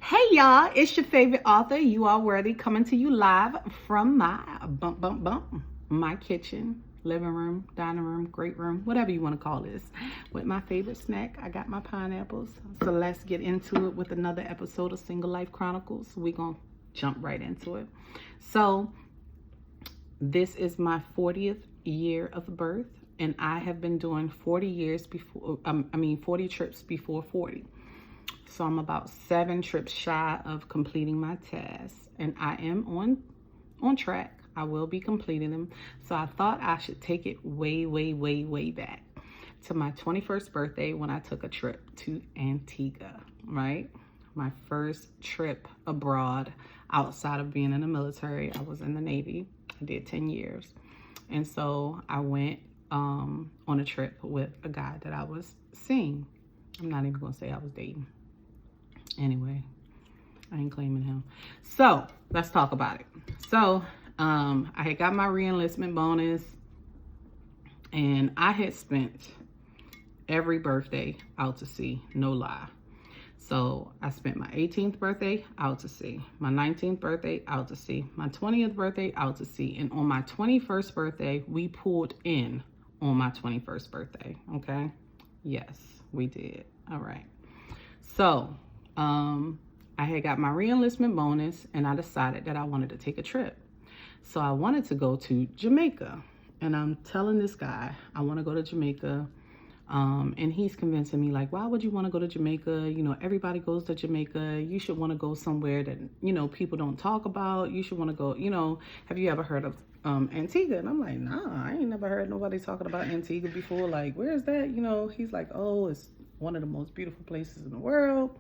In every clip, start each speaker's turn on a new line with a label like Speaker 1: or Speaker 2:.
Speaker 1: Hey y'all, it's your favorite author, You Are Worthy, coming to you live from my my kitchen, living room, dining room, great room, whatever you want to call this, with my favorite snack. I got my pineapples. So let's get into it with another episode of Single Life Chronicles. We're going to jump right into it. So this is my 40th year of birth, and I have been doing 40 years before, 40 trips before 40. So I'm about 7 trips shy of completing my tasks, and I am on track. I will be completing them. So I thought I should take it way back to my 21st birthday when I took a trip to Antigua, right? My first trip abroad outside of being in the military. I was in the Navy. I did 10 years. And so I went on a trip with a guy that I was seeing. I'm not even going to say I was dating. Anyway, I ain't claiming him. So let's talk about it. So I had got my re-enlistment bonus, and I had spent every birthday out to sea, no lie. So I spent my 18th birthday out to sea, my 19th birthday out to sea, my 20th birthday out to sea, and on my 21st birthday, we pulled in on my 21st birthday, okay? Yes, we did. All right. So I had got my re-enlistment bonus, and I decided that I wanted to take a trip. So I wanted to go to Jamaica, and I'm telling this guy I want to go to Jamaica, and he's convincing me, like, why would you want to go to Jamaica? You know, everybody goes to Jamaica. You should want to go somewhere that, you know, people don't talk about. You should want to go, you know, have you ever heard of Antigua? And I'm like, nah, I ain't never heard nobody talking about Antigua before. Like, where is that? You know, he's like, oh, it's one of the most beautiful places in the world.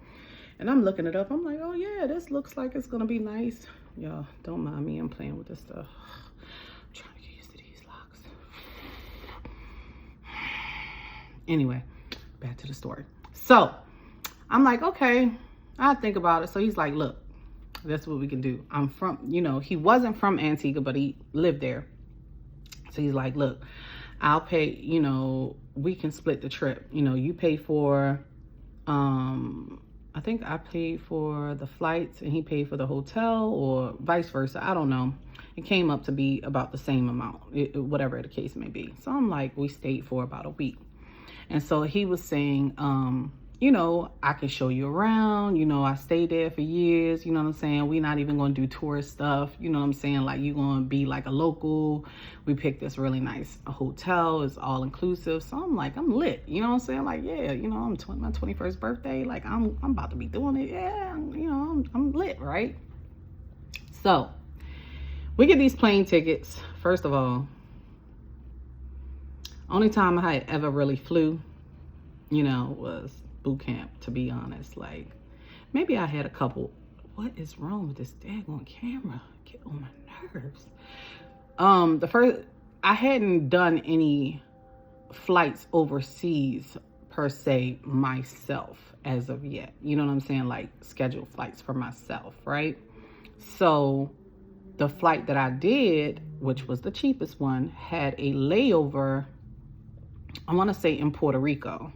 Speaker 1: And I'm looking it up. I'm like, oh yeah, this looks like it's gonna be nice. Y'all, don't mind me. I'm playing with this stuff. I'm trying to get used to these locks. Anyway, back to the story. So I'm like, okay, I'll think about it. So he's like, look, that's what we can do. I'm from, you know, he wasn't from Antigua, but he lived there. So he's like, look, I'll pay, you know, we can split the trip. You know, you pay for, I think I paid for the flights and he paid for the hotel, or vice versa. I don't know. It came up to be about the same amount, whatever the case may be. So I'm like, we stayed for about a week. And so he was saying, you know, I can show you around. You know, I stayed there for years. You know what I'm saying? We're not even going to do tourist stuff. You know what I'm saying? Like, you're going to be like a local. We picked this really nice hotel. It's all inclusive. So I'm like, I'm lit. You know what I'm saying? Like, yeah, you know, my 21st birthday. Like, I'm about to be doing it. Yeah, you know, I'm lit, right? So we get these plane tickets. First of all, only time I had ever really flew, you know, was boot camp, to be honest. Like, maybe I had a couple. What is wrong with this daggone camera? Get on my nerves. The first, I hadn't done any flights overseas per se myself as of yet. You know what I'm saying? Like, scheduled flights for myself, right? So the flight that I did, which was the cheapest one, had a layover, I want to say in Puerto Rico.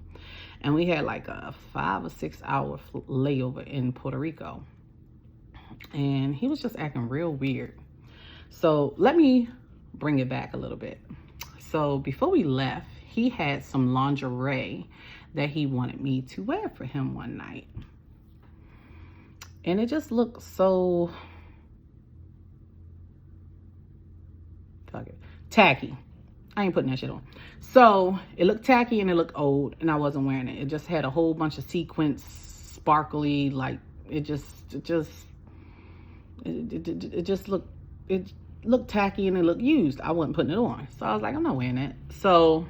Speaker 1: And we had like a 5 or 6 hour layover in Puerto Rico. And he was just acting real weird. So let me bring it back a little bit. So before we left, he had some lingerie that he wanted me to wear for him one night. And it just looked so, fuck it, tacky. I ain't putting that shit on. So it looked tacky and it looked old, and I wasn't wearing it. It just had a whole bunch of sequins, sparkly, like it just looked tacky and it looked used. I wasn't putting it on. So I was like, I'm not wearing that. So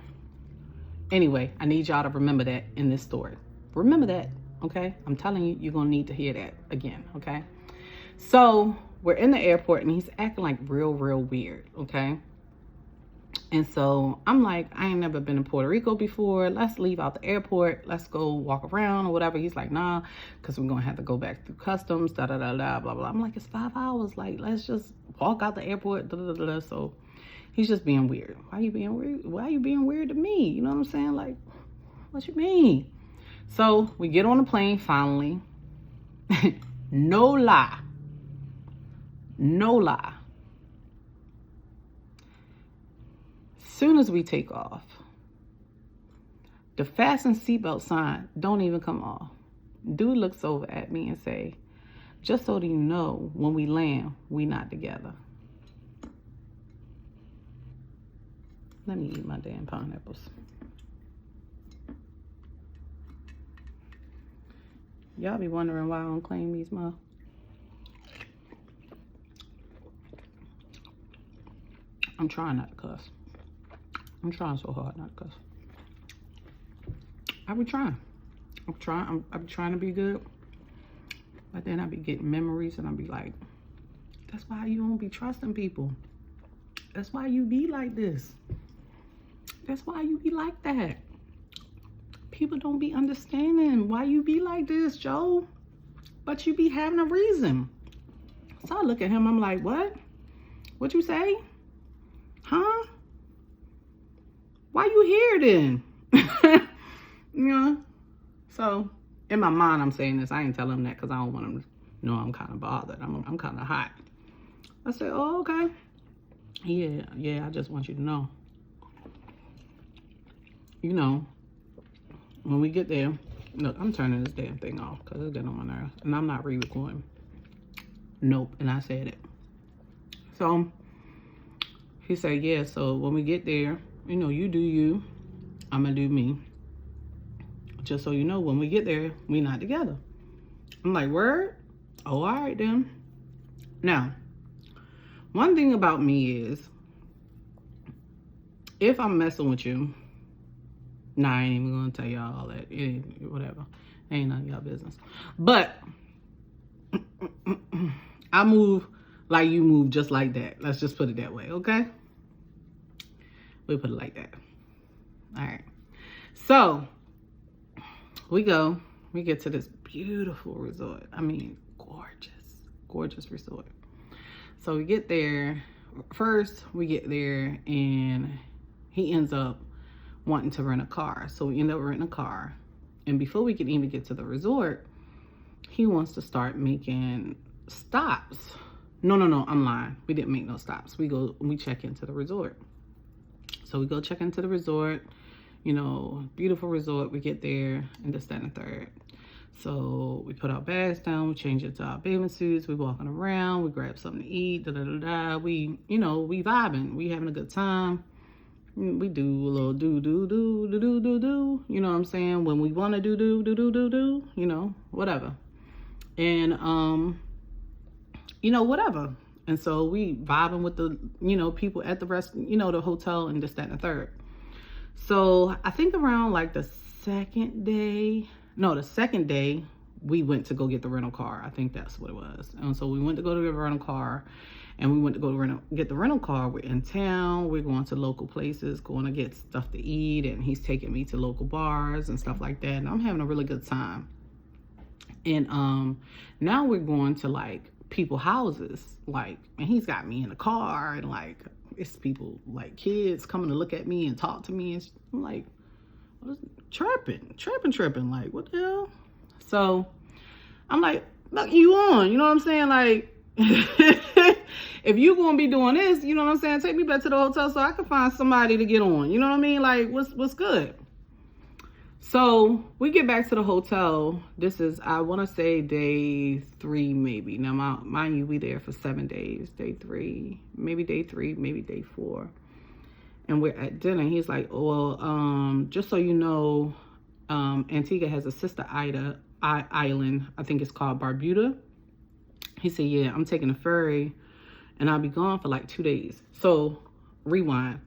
Speaker 1: anyway, I need y'all to remember that in this story. Remember that, okay? I'm telling you, you're gonna need to hear that again, okay? So we're in the airport and he's acting like real weird, okay? And so I'm like, I ain't never been to Puerto Rico before. Let's leave out the airport. Let's go walk around or whatever. He's like, nah, because we're going to have to go back through customs, blah, blah, blah. I'm like, it's 5 hours. Like, let's just walk out the airport, So he's just being weird. Why are you being weird? Why are you being weird to me? You know what I'm saying? Like, what you mean? So we get on the plane finally. No lie. No lie. Soon as we take off, the fasten seatbelt sign don't even come off. Dude looks over at me and say, just so that you know, when we land, we not together. Let me eat my damn pineapples. Y'all be wondering why I don't claim these mouth. I'm trying not to cuss. I'm trying so hard not to cuss. I be trying. I be trying to be good. But then I be getting memories and I be like, that's why you don't be trusting people. That's why you be like this. That's why you be like that. People don't be understanding why you be like this, Joe. But you be having a reason. So I look at him, I'm like, what? What you say? Huh? Why you here then? You know? So in my mind, I'm saying this. I ain't telling him that because I don't want him to know I'm kind of bothered. I'm kind of hot. I said, oh, okay. Yeah, I just want you to know. You know, when we get there, look, I'm turning this damn thing off because it's getting on my nerves. And I'm not re-recording. Nope. And I said it. So he said, yeah, so when we get there, you know, you do you. I'm going to do me. Just so you know, when we get there, we not together. I'm like, word? Oh, all right then. Now, one thing about me is, if I'm messing with you, nah, I ain't even gonna tell y'all all that. Whatever. Ain't none of y'all business. But I move like you move, just like that. Let's just put it that way, okay? We'll put it like that. All right. So we get to this beautiful resort. I mean, gorgeous resort. So we get there. First, we get there and he ends up wanting to rent a car. So we end up renting a car. And before we can even get to the resort, he wants to start making stops. No, I'm lying. We didn't make no stops. We check into the resort. So we go check into the resort. You know, beautiful resort. We get there and this, that, and the third. So we put our bags down, we change into our bathing suits, we walking around, we grab something to eat, we vibing, we having a good time. We do a little do, you know what I'm saying? When we want to do, you know, whatever. And, you know, whatever. And so we vibing with the, you know, people at the the hotel and this, that, and the third. So I think around like the second day, we went to go get the rental car. I think that's what it was. And so we went to go to the rental car and we went to go get the rental car. We're in town. We're going to local places, going to get stuff to eat. And he's taking me to local bars and stuff like that. And I'm having a really good time. And now we're going to like people's houses, like, and he's got me in the car and like, it's people like kids coming to look at me and talk to me. And I'm like, tripping, like, what the hell? So I'm like, look, you on, you know what I'm saying? Like, if you gonna be doing this, you know what I'm saying? Take me back to the hotel so I can find somebody to get on. You know what I mean? Like, what's good? So we get back to the hotel. This is, I want to say day 3, maybe. Now, mind you, we there for 7 days. Day 3, maybe day 4. And we're at dinner. He's like, well, just so you know, Antigua has a sister island. I think it's called Barbuda. He said, yeah, I'm taking a ferry and I'll be gone for like 2 days. So rewind.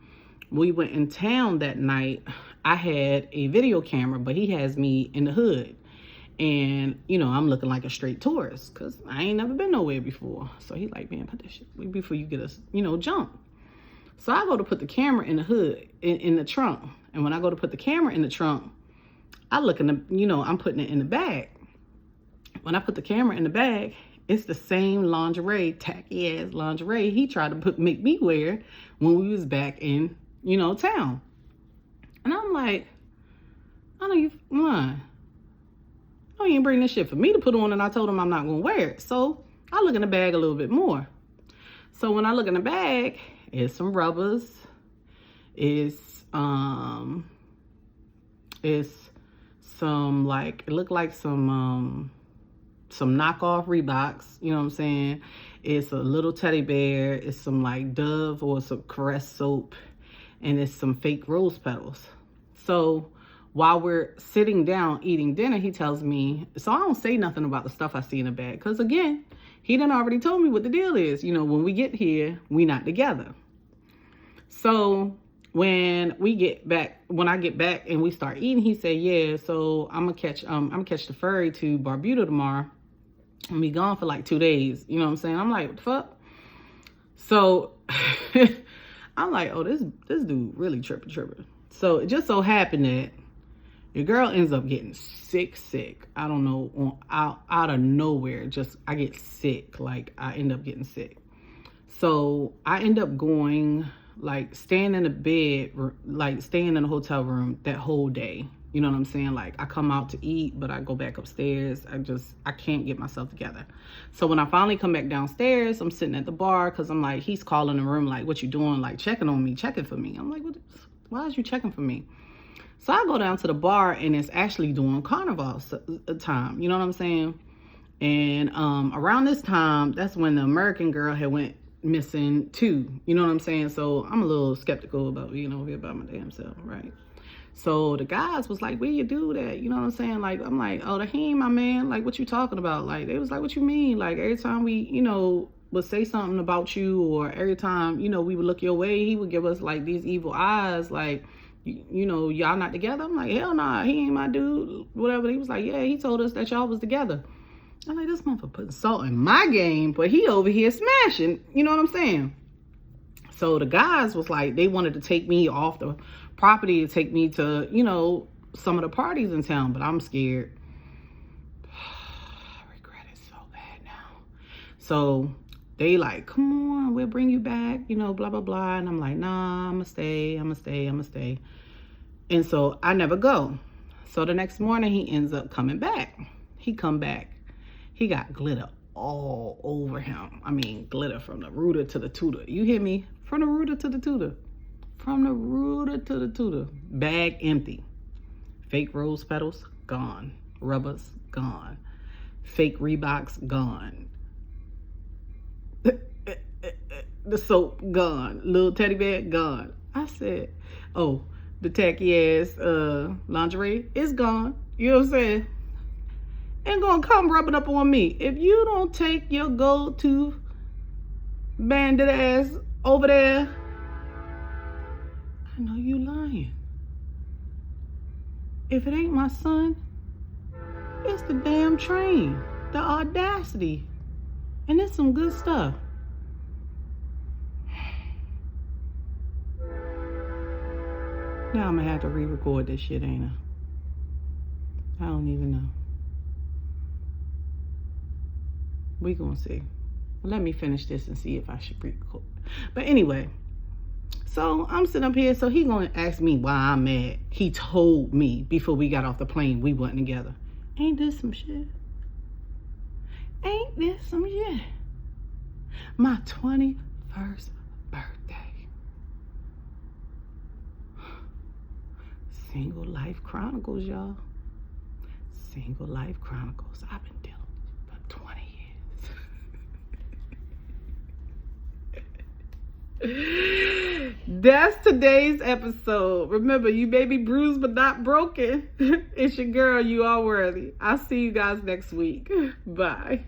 Speaker 1: We went in town that night. I had a video camera, but he has me in the hood. And, you know, I'm looking like a straight tourist because I ain't never been nowhere before. So he like, man, put this shit before you get us, you know, jump. So I go to put the camera in the hood, in the trunk. And when I go to put the camera in the trunk, I look in the, you know, I'm putting it in the bag. When I put the camera in the bag, it's the same lingerie, tacky ass lingerie he tried to make me wear when we was back in, you know, town. And I'm like, I know you lying. No, you ain't bring this shit for me to put on, and I told him I'm not gonna wear it. So I look in the bag a little bit more. So when I look in the bag, it's some rubbers, it's some, like, it looked like some knockoff Reeboks, you know what I'm saying? It's a little teddy bear, it's some like Dove or some Caress soap, and it's some fake rose petals. So while we're sitting down eating dinner, he tells me, so I don't say nothing about the stuff I see in the bag, because again, he done already told me what the deal is. You know, when we get here, we not together. So when I get back and we start eating, he said, yeah, so I'm gonna catch the ferry to Barbuda tomorrow. And be gone for like 2 days. You know what I'm saying? I'm like, what the fuck? So I'm like, oh, this dude really tripping. So it just so happened that your girl ends up getting sick. I don't know, out of nowhere. Just, I get sick. Like, I end up getting sick. So I end up going, like, staying in the bed, like, staying in the hotel room that whole day. You know what I'm saying? Like, I come out to eat, but I go back upstairs. I can't get myself together. So when I finally come back downstairs, I'm sitting at the bar because I'm like, he's calling the room, like, what you doing? Like, checking on me, checking for me. I'm like, why is you checking for me? So I go down to the bar, and it's actually doing carnival time. You know what I'm saying? And around this time, that's when the American girl had went missing too. You know what I'm saying? So I'm a little skeptical about being over here by my damn self, right? So the guys was like, where you do that? You know what I'm saying? Like, I'm like, oh, he ain't my man. Like, what you talking about? Like, they was like, what you mean? Like, every time we, you know, would say something about you, or every time, you know, we would look your way, he would give us like these evil eyes. Like, you know, y'all not together? I'm like, hell nah, he ain't my dude. Whatever. He was like, yeah, he told us that y'all was together. I'm like, this motherfucker putting salt in my game, but he over here smashing. You know what I'm saying? So the guys was like, they wanted to take me off the property to take me to, you know, some of the parties in town, but I'm scared. I regret it so bad now. So they like, come on, we'll bring you back, you know, blah, blah, blah. And I'm like, nah, I'm gonna stay. And so I never go. So the next morning he ends up coming back. He come back. He got glitter all over him. I mean, glitter from the rooter to the tutor. You hear me? From the rooter to the tutor. From the rooter to the tutor. Bag empty. Fake rose petals, gone. Rubbers, gone. Fake Reeboks, gone. The soap, gone. Little teddy bear, gone. I said, oh, the tacky ass lingerie is gone. You know what I'm saying? And gonna come rubbing up on me. If you don't take your go-to bandit ass over there, I know you lying. If it ain't my son, it's the damn train, the audacity. And it's some good stuff. Now I'm gonna have to re-record this shit, ain't I? I don't even know. We gonna see. Let me finish this and see if I should re-record. But anyway, so I'm sitting up here, so he gonna ask me why I'm mad. He told me before we got off the plane we wasn't together. Ain't this some shit? Ain't this some shit? My 21st birthday. Single Life Chronicles, y'all. Single Life Chronicles. I've been dealing for 20 years. That's today's episode. Remember, you may be bruised but not broken. It's your girl, you are worthy. I'll see you guys next week. Bye.